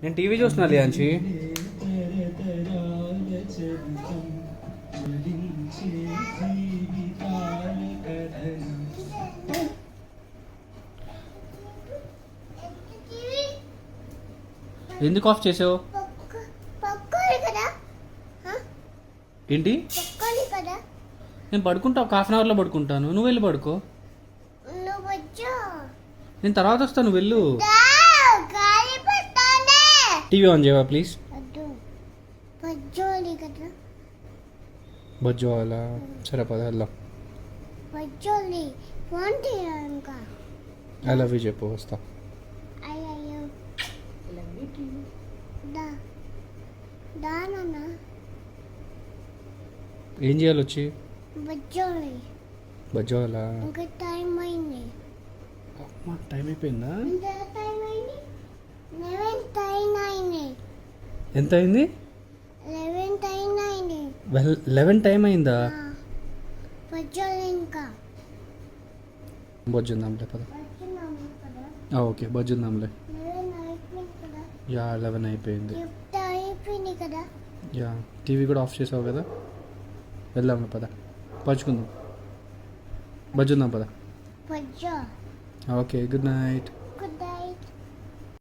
నేను టీవీ చూస్తున్నా లియాంచి. ఎందుకు ఆఫ్ చేసావు? ఏంటి? నేను పడుకుంటా, ఒక హాఫ్ అన్ అవర్లో పడుకుంటాను. నువ్వు వెళ్ళి పడుకో. నేను తర్వాత వస్తాను, నువ్వు వెళ్ళు. టీవీ ఆన్ చేయవా ప్లీజ్? బజ్జో అలా సరే పద వెళ్దాం. ఐ లవ్ యూ చెప్పు, వస్తా. ఏం చేయాలి వచ్చి? బజ్జో అలా. టైం అయిపోయిందా? ఎంత అయింది? 11 టైం అయిందా? బొజ్జుందాంలే పద. ఓకే బొజ్జుందాంలే. యా 11 అయిపోయింది. యా టీవీ కూడా ఆఫ్ చేసావు కదా, వెళ్దాంలే పద. పరుచుకుందాం, బజ్జుందాం పద. Okay good night.